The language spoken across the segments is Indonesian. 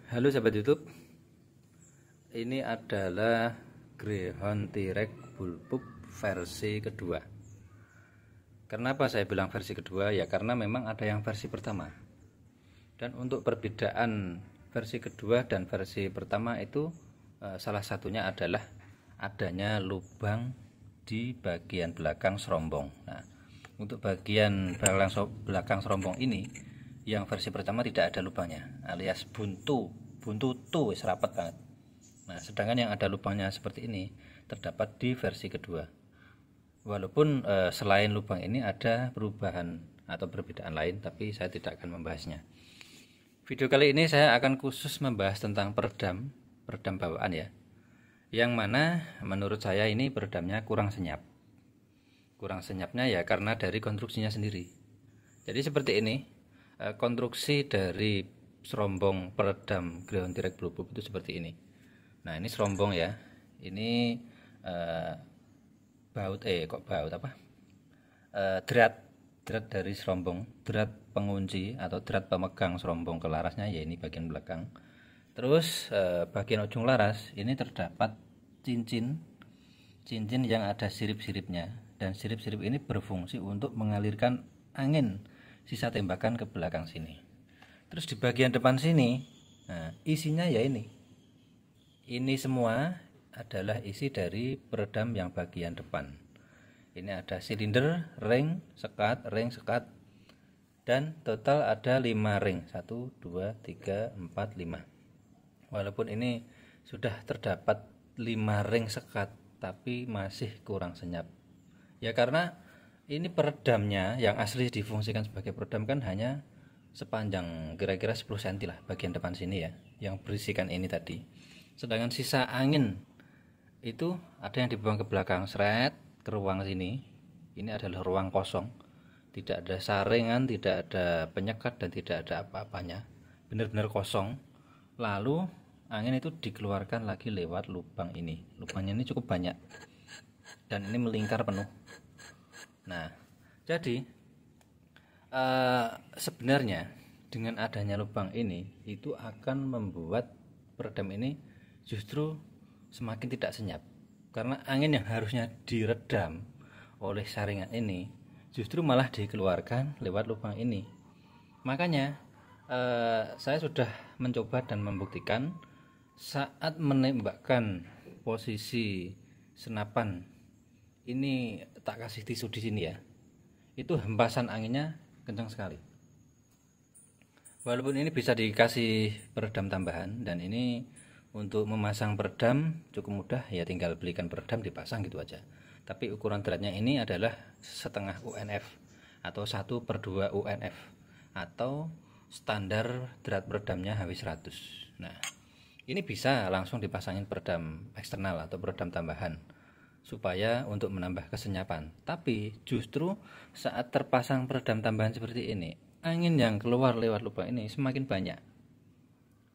Halo sahabat YouTube, ini adalah Greyhound T-Rex Bullpup versi kedua. Kenapa saya bilang versi kedua? Ya karena memang ada yang versi pertama. Dan untuk perbedaan versi kedua dan versi pertama itu salah satunya adalah adanya lubang di bagian belakang serombong. Nah, untuk bagian belakang serombong ini yang versi pertama tidak ada lubangnya, alias buntu wis rapat banget. Nah, sedangkan yang ada lubangnya seperti ini terdapat di versi kedua. Walaupun selain lubang ini ada perubahan atau perbedaan lain, tapi saya tidak akan membahasnya. Video kali ini saya akan khusus membahas tentang peredam bawaan ya. Yang mana menurut saya ini peredamnya kurang senyap. Kurang senyapnya ya karena dari konstruksinya sendiri. Jadi seperti ini. Konstruksi dari serombong peredam Greyhound T-Rex Bullpup itu seperti ini. Nah, ini serombong ya. Ini drat dari serombong, drat pengunci atau drat pemegang serombong ke larasnya ya, ini bagian belakang. Terus bagian ujung laras ini terdapat cincin yang ada sirip-siripnya, dan sirip-sirip ini berfungsi untuk mengalirkan angin sisa tembakan ke belakang sini. Terus di bagian depan sini, nah, isinya ya ini semua adalah isi dari peredam yang bagian depan. Ini ada silinder, ring, sekat, dan total ada 5 ring, 1, 2, 3, 4, 5. Walaupun ini sudah terdapat 5 ring sekat, tapi masih kurang senyap. Ya karena ini peredamnya yang asli difungsikan sebagai peredam kan hanya sepanjang kira-kira 10 cm lah bagian depan sini ya, yang berisikan ini tadi. Sedangkan sisa angin itu ada yang dibuang ke belakang, seret ke ruang sini. Ini adalah ruang kosong, tidak ada saringan, tidak ada penyekat, dan tidak ada apa-apanya, benar-benar kosong. Lalu angin itu dikeluarkan lagi lewat lubang ini. Lubangnya ini cukup banyak dan ini melingkar penuh. Nah, jadi sebenarnya dengan adanya lubang ini itu akan membuat peredam ini justru semakin tidak senyap, karena angin yang harusnya diredam oleh saringan ini justru malah dikeluarkan lewat lubang ini. Makanya saya sudah mencoba dan membuktikan saat menembakkan posisi senapan ini, tak kasih tisu di sini ya, itu hempasan anginnya kencang sekali. Walaupun ini bisa dikasih peredam tambahan, dan ini untuk memasang peredam cukup mudah ya, tinggal belikan peredam dipasang gitu aja. Tapi ukuran dratnya ini adalah setengah UNF atau 1/2 UNF atau standar drat peredamnya HW100. Nah, ini bisa langsung dipasangin peredam eksternal atau peredam tambahan supaya untuk menambah kesenyapan. Tapi justru saat terpasang peredam tambahan seperti ini, angin yang keluar lewat lubang ini semakin banyak.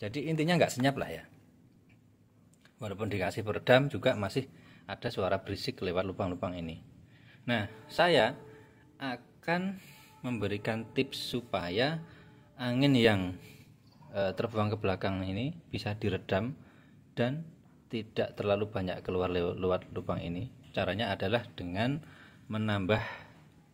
Jadi intinya nggak senyap lah ya. Walaupun dikasih peredam juga masih ada suara berisik lewat lubang-lubang ini. Nah, saya akan memberikan tips supaya angin yang terbuang ke belakang ini bisa diredam dan tidak terlalu banyak keluar lewat lubang ini. Caranya adalah dengan menambah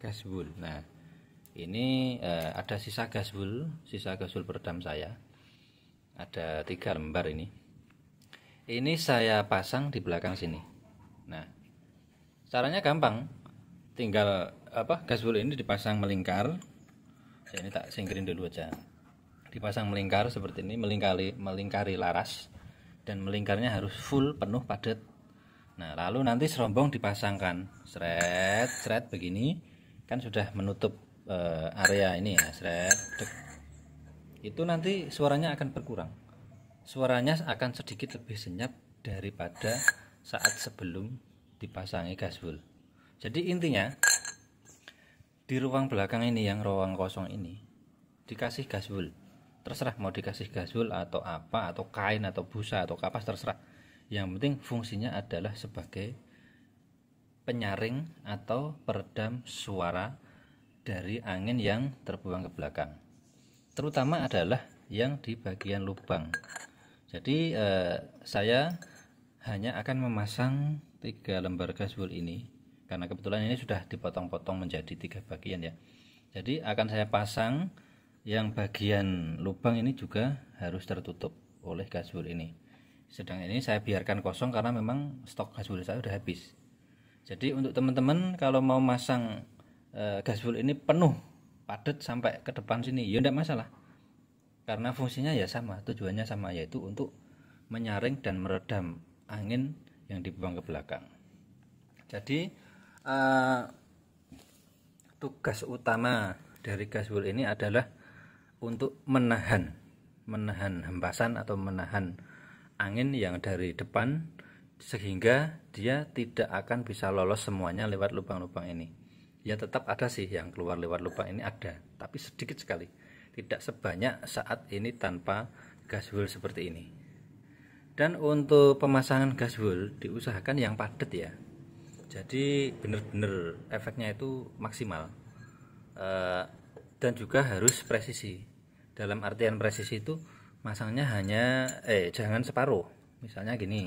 gaswool. Nah, ini ada sisa gaswool peredam saya. Ada 3 lembar ini. Ini saya pasang di belakang sini. Nah, caranya gampang. Tinggal gaswool ini dipasang melingkar. Ini tak singkirin dulu aja. Dipasang melingkar seperti ini, melingkari laras. Dan melingkarnya harus full, penuh, padat. Nah, lalu nanti serombong dipasangkan seret begini, kan sudah menutup area ini ya, seret. Itu nanti suaranya akan berkurang. Suaranya akan sedikit lebih senyap daripada saat sebelum dipasangi gaswool. Jadi intinya di ruang belakang ini, yang ruang kosong ini, dikasih gaswool. Terserah mau dikasih gaswool atau apa, atau kain atau busa atau kapas, terserah. Yang penting fungsinya adalah sebagai penyaring atau peredam suara dari angin yang terbuang ke belakang. Terutama adalah yang di bagian lubang. Jadi saya hanya akan memasang 3 lembar gaswol ini karena kebetulan ini sudah dipotong-potong menjadi 3 bagian ya. Jadi akan saya pasang yang bagian lubang ini juga harus tertutup oleh gaswol ini. Sedang ini saya biarkan kosong karena memang stok gaswol saya sudah habis. Jadi untuk teman-teman kalau mau masang gaswol ini penuh padat sampai ke depan sini ya tidak masalah. Karena fungsinya ya sama, tujuannya sama, yaitu untuk menyaring dan meredam angin yang dibuang ke belakang. Jadi tugas utama dari gaswol ini adalah untuk menahan hempasan atau menahan angin yang dari depan, sehingga dia tidak akan bisa lolos semuanya lewat lubang-lubang ini. Ya tetap ada sih yang keluar lewat lubang ini, ada, tapi sedikit sekali, tidak sebanyak saat ini tanpa gaswol seperti ini. Dan untuk pemasangan gaswol diusahakan yang padat ya, jadi benar-benar efeknya itu maksimal. Dan juga harus presisi. Dalam artian presisi itu masangnya hanya jangan separuh. Misalnya gini,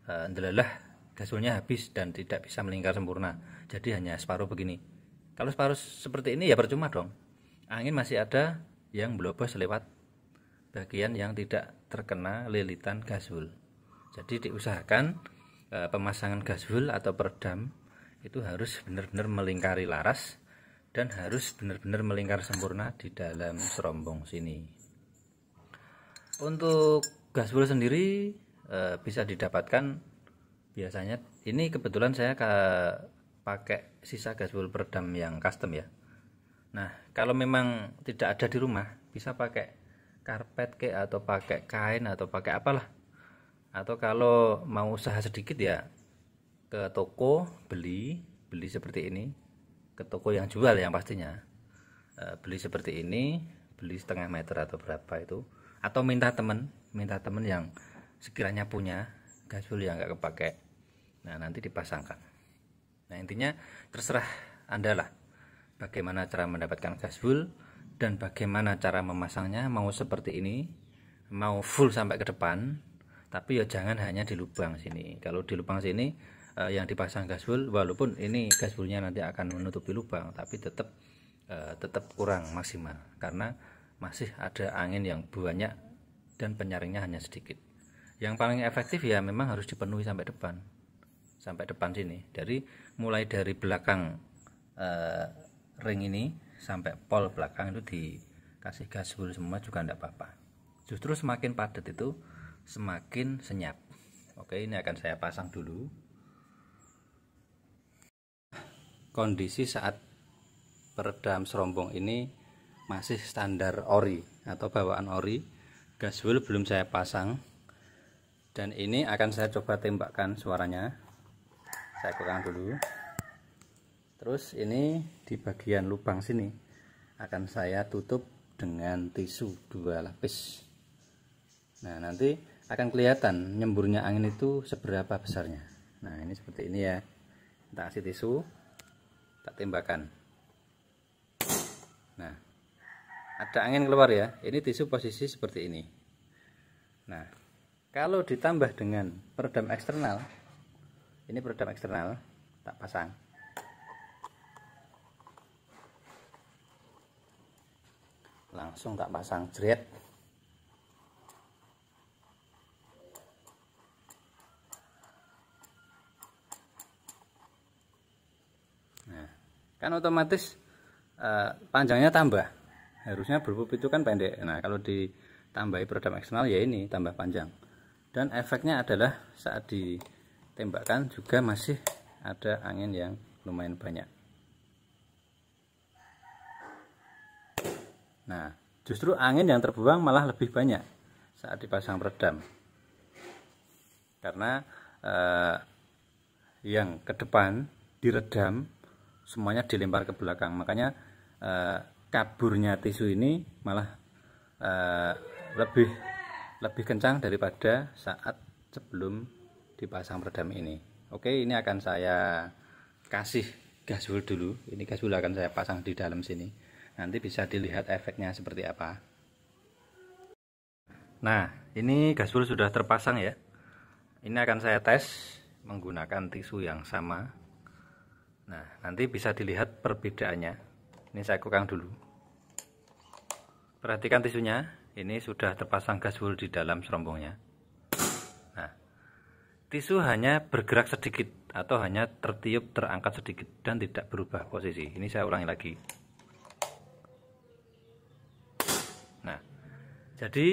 ndelalah gaswolnya habis dan tidak bisa melingkar sempurna, jadi hanya separuh begini. Kalau separuh seperti ini ya percuma dong, angin masih ada yang blobos lewat bagian yang tidak terkena lilitan gaswol. Jadi diusahakan pemasangan gaswol atau peredam itu harus benar-benar melingkari laras dan harus benar-benar melingkar sempurna di dalam serombong sini. Untuk gaswol sendiri bisa didapatkan, biasanya ini kebetulan saya pakai sisa gaswol peredam yang custom ya. Nah kalau memang tidak ada di rumah, bisa pakai karpet atau pakai kain atau pakai apalah. Atau kalau mau usaha sedikit ya ke toko beli seperti ini, ke toko yang jual yang pastinya, beli seperti ini, beli setengah meter atau berapa itu, atau minta temen yang sekiranya punya gaswol yang nggak kepake, nah nanti dipasangkan. Nah intinya terserah Anda lah bagaimana cara mendapatkan gaswol dan bagaimana cara memasangnya, mau seperti ini, mau full sampai ke depan, tapi ya jangan hanya di lubang sini. Kalau di lubang sini yang dipasang gaswol, walaupun ini gaswolnya nanti akan menutupi lubang, tapi tetap kurang maksimal karena masih ada angin yang banyak dan penyaringnya hanya sedikit. Yang paling efektif ya memang harus dipenuhi sampai depan sini. Mulai dari belakang ring ini sampai pol belakang itu dikasih gaswol semua juga tidak apa-apa. Justru semakin padat itu semakin senyap. Oke, ini akan saya pasang dulu. Kondisi saat peredam serombong ini masih standar ori atau bawaan ori, gaswol belum saya pasang. Dan ini akan saya coba tembakkan suaranya. Saya kurang dulu. Terus ini di bagian lubang sini akan saya tutup dengan tisu 2 lapis. Nah nanti akan kelihatan nyemburnya angin itu seberapa besarnya. Nah ini seperti ini ya, kita kasih tisu, tak tembakkan. Nah ada angin keluar ya, ini tisu posisi seperti ini. Nah kalau ditambah dengan peredam eksternal, ini peredam eksternal, tak pasang. Langsung tak pasang, jret. Nah, kan otomatis panjangnya tambah. Harusnya bulb itu kan pendek. Nah, kalau ditambahi peredam eksternal ya ini tambah panjang. Dan efeknya adalah saat ditembakkan juga masih ada angin yang lumayan banyak. Nah, justru angin yang terbuang malah lebih banyak saat dipasang peredam. Karena yang ke depan diredam, semuanya dilempar ke belakang. Makanya kaburnya tisu ini malah lebih kencang daripada saat sebelum dipasang peredam ini. Oke, ini akan saya kasih gaswol dulu. Ini gaswol akan saya pasang di dalam sini. Nanti bisa dilihat efeknya seperti apa. Nah, Ini gaswol sudah terpasang ya. Ini akan saya tes menggunakan tisu yang sama. Nah, nanti bisa dilihat perbedaannya. Ini saya kukang dulu. Perhatikan tisunya, ini sudah terpasang gaswol di dalam serombongnya. Nah, tisu hanya bergerak sedikit atau hanya tertiup, terangkat sedikit dan tidak berubah posisi. Ini saya ulangi lagi. Nah, jadi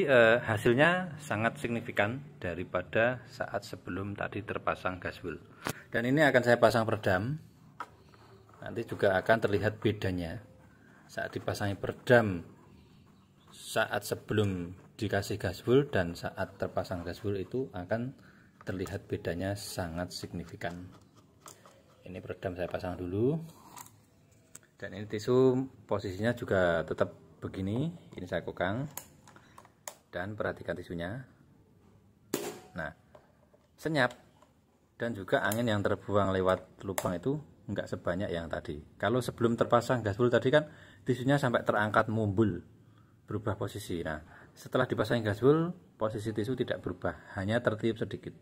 hasilnya sangat signifikan daripada saat sebelum tadi terpasang gaswol. Dan ini akan saya pasang peredam. Nanti juga akan terlihat bedanya saat dipasangi peredam saat sebelum dikasih gaswol dan saat terpasang gaswol, itu akan terlihat bedanya sangat signifikan. Ini peredam saya pasang dulu. Dan ini tisu posisinya juga tetap begini. Ini saya kokang. Dan perhatikan tisunya. Nah, senyap dan juga angin yang terbuang lewat lubang itu enggak sebanyak yang tadi. Kalau sebelum terpasang gaswol tadi kan tisunya sampai terangkat mumbul, berubah posisi. Nah, setelah dipasang gaswol, posisi tisu tidak berubah, hanya tertiup sedikit.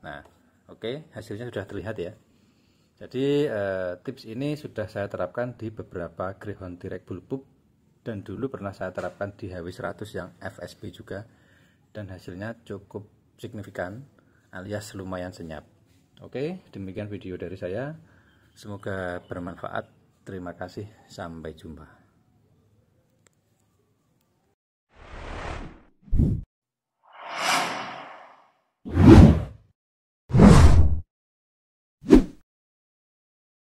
Nah, oke, hasilnya sudah terlihat ya. Jadi tips ini sudah saya terapkan di beberapa Greyhound Direct Bull Pup, dan dulu pernah saya terapkan di HW100 yang FSB juga, dan hasilnya cukup signifikan alias lumayan senyap. Oke, demikian video dari saya, semoga bermanfaat. Terima kasih, sampai jumpa.